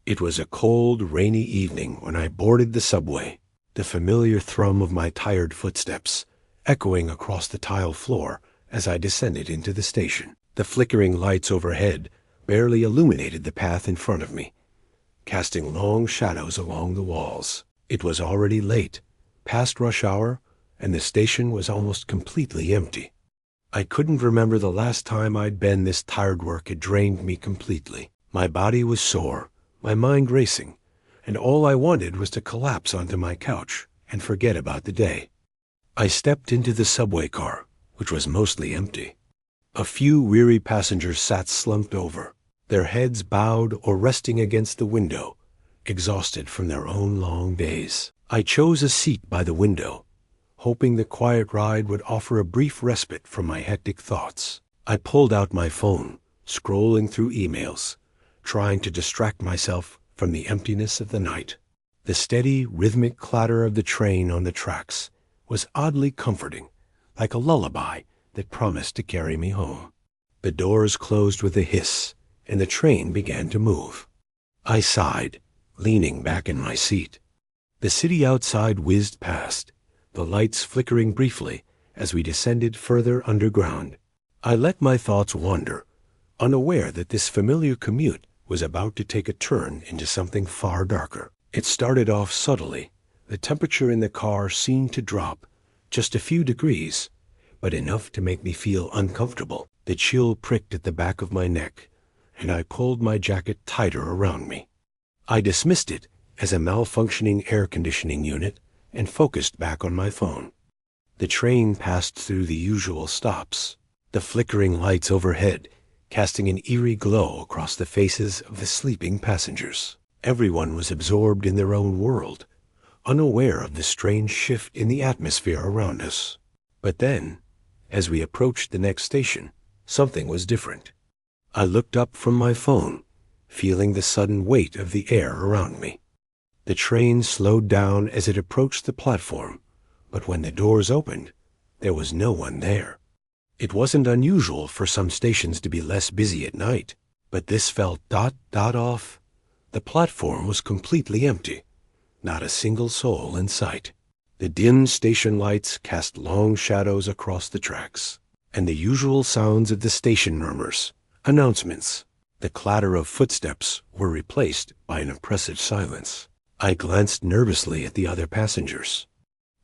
It was a cold, rainy evening when I boarded the subway, the familiar thrum of my tired footsteps echoing across the tile floor as I descended into the station. The flickering lights overhead barely illuminated the path in front of me, casting long shadows along the walls. It was already late, past rush hour, and the station was almost completely empty. I couldn't remember the last time I'd been this tired. Work had drained me completely. My body was sore, my mind racing, and all I wanted was to collapse onto my couch and forget about the day. I stepped into the subway car, which was mostly empty. A few weary passengers sat slumped over, their heads bowed or resting against the window, exhausted from their own long days. I chose a seat by the window, hoping the quiet ride would offer a brief respite from my hectic thoughts. I pulled out my phone, scrolling through emails, trying to distract myself from the emptiness of the night. The steady, rhythmic clatter of the train on the tracks was oddly comforting, like a lullaby that promised to carry me home. The doors closed with a hiss, and the train began to move. I sighed, leaning back in my seat. The city outside whizzed past, the lights flickering briefly as we descended further underground. I let my thoughts wander, unaware that this familiar commute was about to take a turn into something far darker. It started off subtly. The temperature in the car seemed to drop just a few degrees, but enough to make me feel uncomfortable. The chill pricked at the back of my neck, and I pulled my jacket tighter around me. I dismissed it as a malfunctioning air conditioning unit and focused back on my phone. The train passed through the usual stops, the flickering lights overhead casting an eerie glow across the faces of the sleeping passengers. Everyone was absorbed in their own world, unaware of the strange shift in the atmosphere around us. But then, as we approached the next station, something was different. I looked up from my phone, feeling the sudden weight of the air around me. The train slowed down as it approached the platform, but when the doors opened, there was no one there. It wasn't unusual for some stations to be less busy at night, but this felt off. The platform was completely empty, not a single soul in sight. The dim station lights cast long shadows across the tracks, and the usual sounds of the station murmurs, announcements, the clatter of footsteps were replaced by an oppressive silence. I glanced nervously at the other passengers.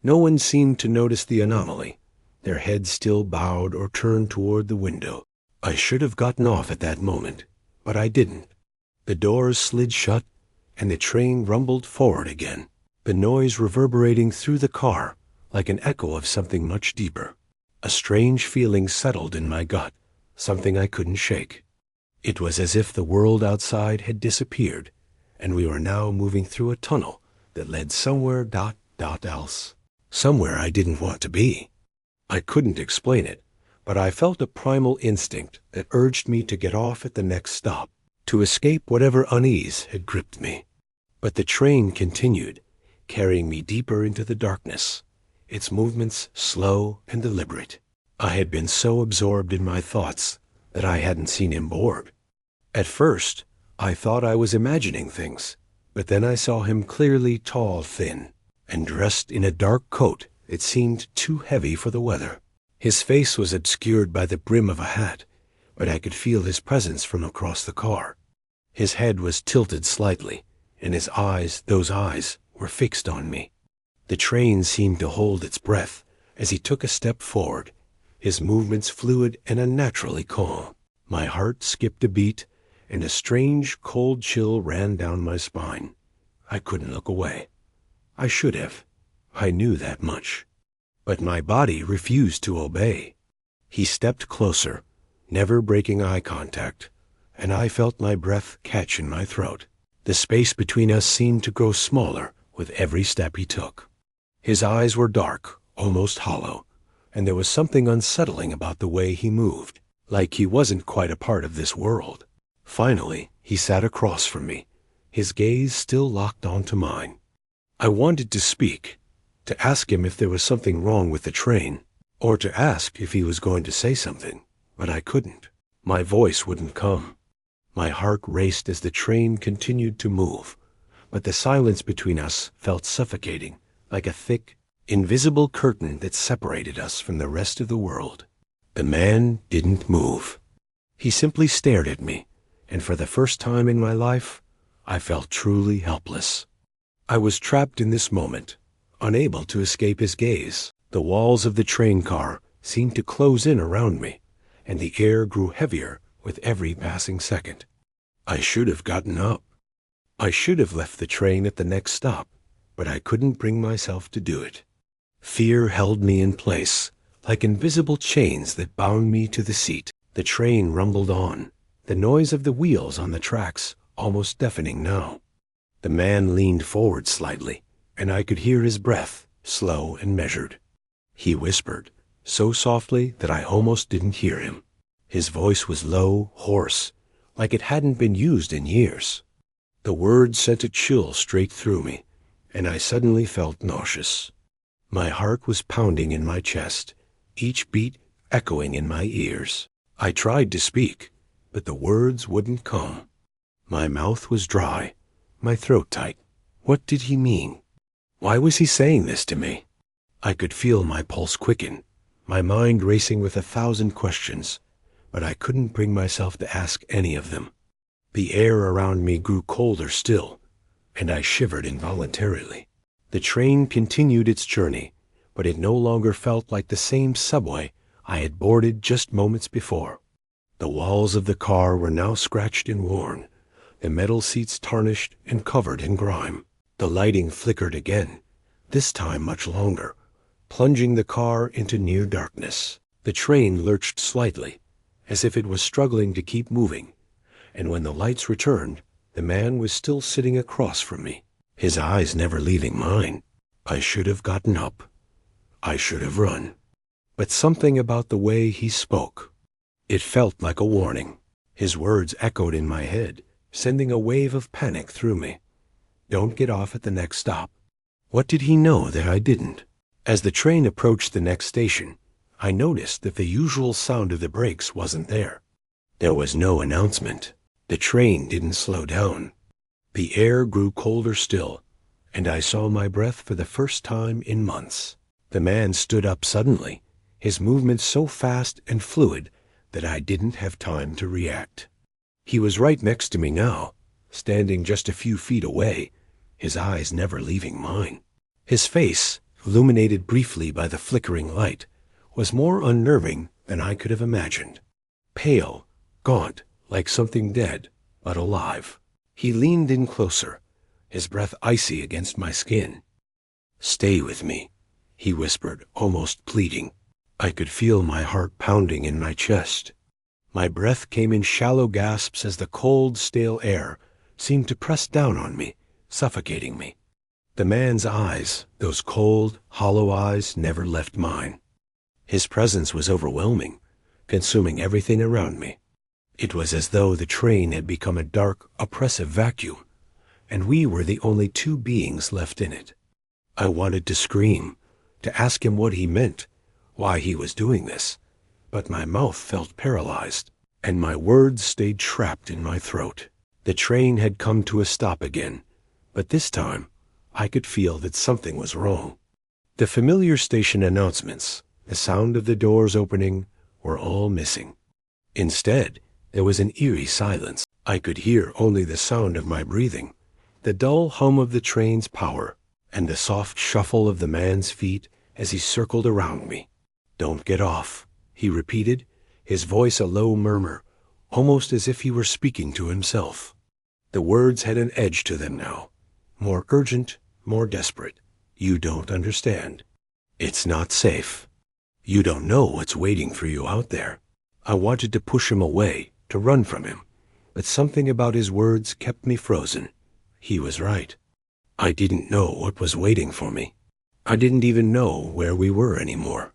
No one seemed to notice the anomaly, their heads still bowed or turned toward the window. I should have gotten off at that moment, but I didn't. The doors slid shut, and the train rumbled forward again, the noise reverberating through the car like an echo of something much deeper. A strange feeling settled in my gut, something I couldn't shake. It was as if the world outside had disappeared, and we were now moving through a tunnel that led somewhere else. Somewhere I didn't want to be. I couldn't explain it, but I felt a primal instinct that urged me to get off at the next stop, to escape whatever unease had gripped me. But the train continued, carrying me deeper into the darkness, its movements slow and deliberate. I had been so absorbed in my thoughts that I hadn't seen him board. At first, I thought I was imagining things, but then I saw him clearly tall, thin, and dressed in a dark coat that seemed too heavy for the weather. His face was obscured by the brim of a hat, but I could feel his presence from across the car. His head was tilted slightly, and his eyes, those eyes, were fixed on me. The train seemed to hold its breath as he took a step forward, his movements fluid and unnaturally calm. My heart skipped a beat, and a strange, cold chill ran down my spine. I couldn't look away. I should have. I knew that much. But my body refused to obey. He stepped closer, never breaking eye contact, and I felt my breath catch in my throat. The space between us seemed to grow smaller with every step he took. His eyes were dark, almost hollow, and there was something unsettling about the way he moved, like he wasn't quite a part of this world. Finally, he sat across from me, his gaze still locked onto mine. I wanted to speak, to ask him if there was something wrong with the train, or to ask if he was going to say something, but I couldn't. My voice wouldn't come. My heart raced as the train continued to move, but the silence between us felt suffocating, like a thick, invisible curtain that separated us from the rest of the world. The man didn't move. He simply stared at me, and for the first time in my life, I felt truly helpless. I was trapped in this moment, unable to escape his gaze. The walls of the train car seemed to close in around me, and the air grew heavier with every passing second. I should have gotten up. I should have left the train at the next stop, but I couldn't bring myself to do it. Fear held me in place, like invisible chains that bound me to the seat. The train rumbled on, the noise of the wheels on the tracks almost deafening now. The man leaned forward slightly, and I could hear his breath, slow and measured. He whispered, so softly that I almost didn't hear him. His voice was low, hoarse, like it hadn't been used in years. The words sent a chill straight through me, and I suddenly felt nauseous. My heart was pounding in my chest, each beat echoing in my ears. I tried to speak, but the words wouldn't come. My mouth was dry, my throat tight. What did he mean? Why was he saying this to me? I could feel my pulse quicken, my mind racing with 1,000 questions, but I couldn't bring myself to ask any of them. The air around me grew colder still, and I shivered involuntarily. The train continued its journey, but it no longer felt like the same subway I had boarded just moments before. The walls of the car were now scratched and worn, the metal seats tarnished and covered in grime. The lighting flickered again, this time much longer, plunging the car into near darkness. The train lurched slightly, as if it was struggling to keep moving, and when the lights returned, the man was still sitting across from me, his eyes never leaving mine. I should have gotten up. I should have run. But something about the way he spoke, it felt like a warning. His words echoed in my head, sending a wave of panic through me. Don't get off at the next stop. What did he know that I didn't? As the train approached the next station, I noticed that the usual sound of the brakes wasn't there. There was no announcement. The train didn't slow down. The air grew colder still, and I saw my breath for the first time in months. The man stood up suddenly, his movements so fast and fluid that I didn't have time to react. He was right next to me now, standing just a few feet away, his eyes never leaving mine. His face, illuminated briefly by the flickering light, was more unnerving than I could have imagined. Pale, gaunt, like something dead, but alive. He leaned in closer, his breath icy against my skin. "Stay with me," he whispered, almost pleading. I could feel my heart pounding in my chest. My breath came in shallow gasps as the cold, stale air seemed to press down on me, suffocating me. The man's eyes, those cold, hollow eyes, never left mine. His presence was overwhelming, consuming everything around me. It was as though the train had become a dark, oppressive vacuum, and we were the only two beings left in it. I wanted to scream, to ask him what he meant, why he was doing this, but my mouth felt paralyzed, and my words stayed trapped in my throat. The train had come to a stop again, but this time I could feel that something was wrong. The familiar station announcements, the sound of the doors opening, were all missing. Instead, there was an eerie silence. I could hear only the sound of my breathing, the dull hum of the train's power, and the soft shuffle of the man's feet as he circled around me. "Don't get off," he repeated, his voice a low murmur, almost as if he were speaking to himself. The words had an edge to them now, more urgent, more desperate. "You don't understand. It's not safe. You don't know what's waiting for you out there." I wanted to push him away, to run from him, but something about his words kept me frozen. He was right. I didn't know what was waiting for me. I didn't even know where we were anymore.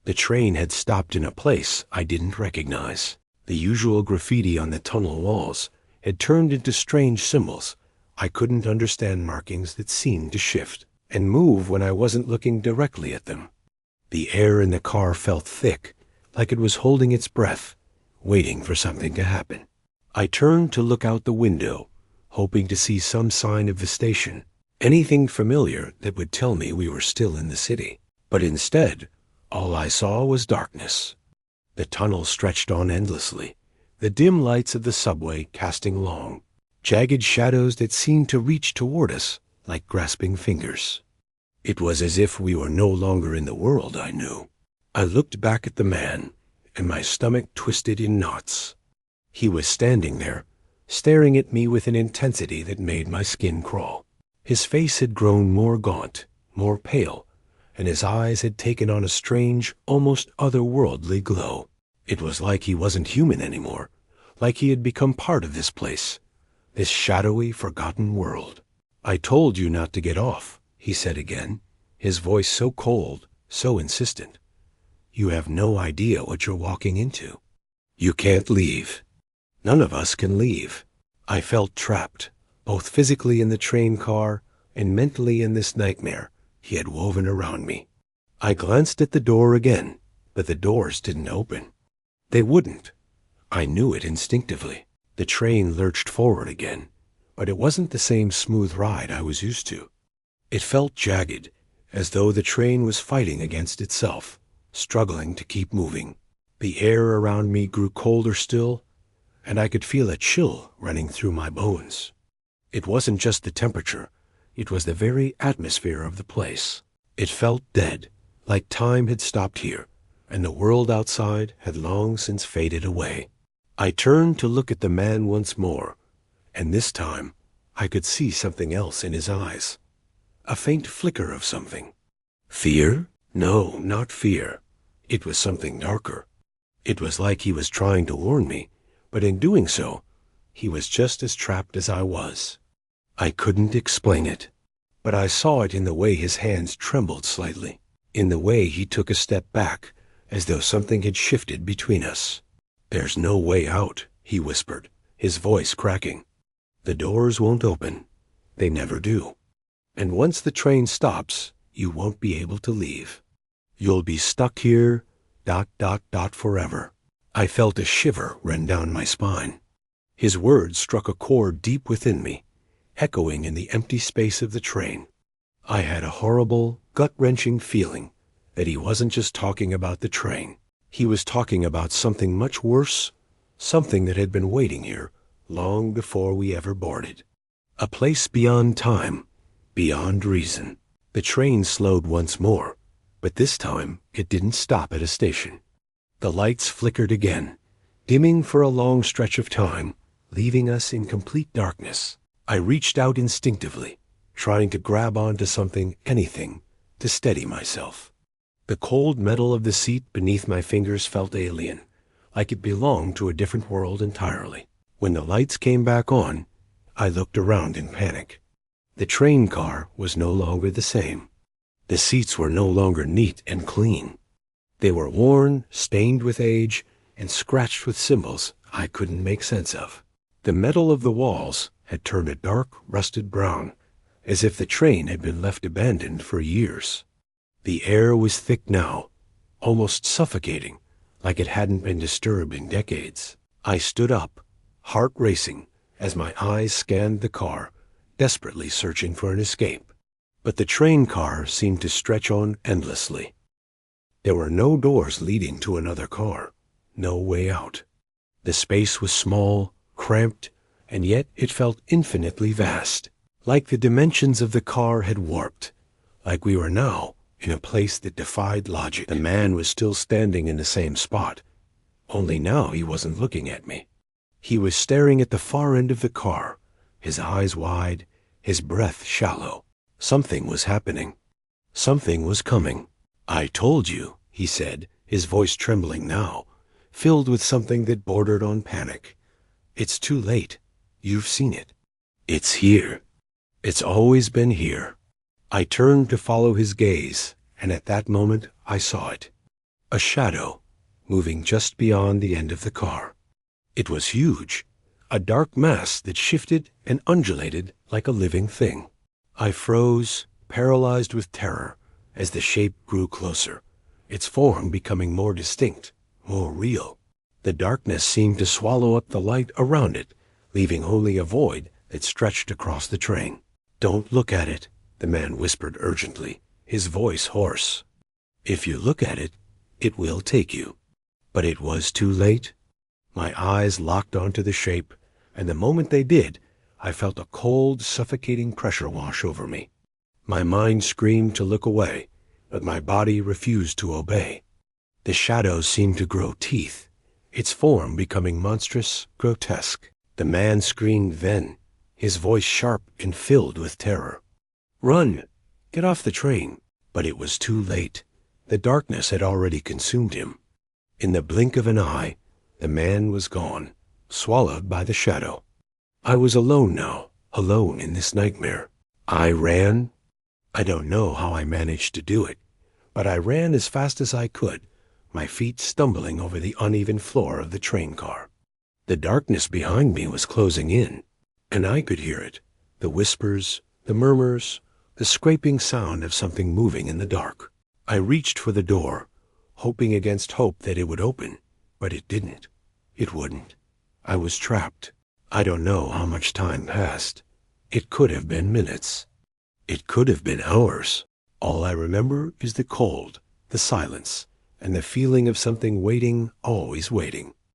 The train had stopped in a place I didn't recognize. The usual graffiti on the tunnel walls had turned into strange symbols. I couldn't understand markings that seemed to shift and move when I wasn't looking directly at them. The air in the car felt thick, like it was holding its breath, waiting for something to happen. I turned to look out the window, hoping to see some sign of the station, anything familiar that would tell me we were still in the city. But instead, all I saw was darkness. The tunnel stretched on endlessly, the dim lights of the subway casting long, jagged shadows that seemed to reach toward us like grasping fingers. It was as if we were no longer in the world I knew. I looked back at the man, and my stomach twisted in knots. He was standing there, staring at me with an intensity that made my skin crawl. His face had grown more gaunt, more pale, and his eyes had taken on a strange, almost otherworldly glow. It was like he wasn't human anymore, like he had become part of this place, this shadowy, forgotten world. "I told you not to get off," he said again, his voice so cold, so insistent. "You have no idea what you're walking into. You can't leave. None of us can leave." I felt trapped, both physically in the train car and mentally in this nightmare he had woven around me. I glanced at the door again, but the doors didn't open. They wouldn't. I knew it instinctively. The train lurched forward again, but it wasn't the same smooth ride I was used to. It felt jagged, as though the train was fighting against itself, struggling to keep moving. The air around me grew colder still, and I could feel a chill running through my bones. It wasn't just the temperature, it was the very atmosphere of the place. It felt dead, like time had stopped here, and the world outside had long since faded away. I turned to look at the man once more, and this time I could see something else in his eyes. A faint flicker of something. Fear? No, not fear. It was something darker. It was like he was trying to warn me, but in doing so, he was just as trapped as I was. I couldn't explain it, but I saw it in the way his hands trembled slightly, in the way he took a step back, as though something had shifted between us. "There's no way out," he whispered, his voice cracking. "The doors won't open. They never do. And once the train stops, you won't be able to leave. You'll be stuck here, ... forever." I felt a shiver run down my spine. His words struck a chord deep within me, echoing in the empty space of the train. I had a horrible, gut-wrenching feeling that he wasn't just talking about the train. He was talking about something much worse, something that had been waiting here long before we ever boarded. A place beyond time, beyond reason. The train slowed once more, but this time it didn't stop at a station. The lights flickered again, dimming for a long stretch of time, leaving us in complete darkness. I reached out instinctively, trying to grab onto something, anything, to steady myself. The cold metal of the seat beneath my fingers felt alien, like it belonged to a different world entirely. When the lights came back on, I looked around in panic. The train car was no longer the same. The seats were no longer neat and clean. They were worn, stained with age, and scratched with symbols I couldn't make sense of. The metal of the walls had turned a dark, rusted brown, as if the train had been left abandoned for years. The air was thick now, almost suffocating, like it hadn't been disturbed in decades. I stood up, heart racing, as my eyes scanned the car, desperately searching for an escape. But the train car seemed to stretch on endlessly. There were no doors leading to another car, no way out. The space was small, cramped, and yet it felt infinitely vast, like the dimensions of the car had warped, like we were now in a place that defied logic. The man was still standing in the same spot, only now he wasn't looking at me. He was staring at the far end of the car, his eyes wide, his breath shallow. Something was happening. Something was coming. "I told you," he said, his voice trembling now, filled with something that bordered on panic. "It's too late. You've seen it. It's here. It's always been here." I turned to follow his gaze, and at that moment I saw it. A shadow, moving just beyond the end of the car. It was huge, a dark mass that shifted and undulated like a living thing. I froze, paralyzed with terror, as the shape grew closer, its form becoming more distinct, more real. The darkness seemed to swallow up the light around it, leaving only a void that stretched across the train. "Don't look at it," the man whispered urgently, his voice hoarse. "If you look at it, it will take you." But it was too late. My eyes locked onto the shape, and the moment they did, I felt a cold, suffocating pressure wash over me. My mind screamed to look away, but my body refused to obey. The shadow seemed to grow teeth, its form becoming monstrous, grotesque. The man screamed then, his voice sharp and filled with terror. "Run! Get off the train!" But it was too late. The darkness had already consumed him. In the blink of an eye, the man was gone, swallowed by the shadow. I was alone now, alone in this nightmare. I ran. I don't know how I managed to do it, but I ran as fast as I could, my feet stumbling over the uneven floor of the train car. The darkness behind me was closing in, and I could hear it, the whispers, the murmurs, the scraping sound of something moving in the dark. I reached for the door, hoping against hope that it would open, but it didn't. It wouldn't. I was trapped. I don't know how much time passed. It could have been minutes. It could have been hours. All I remember is the cold, the silence, and the feeling of something waiting, always waiting.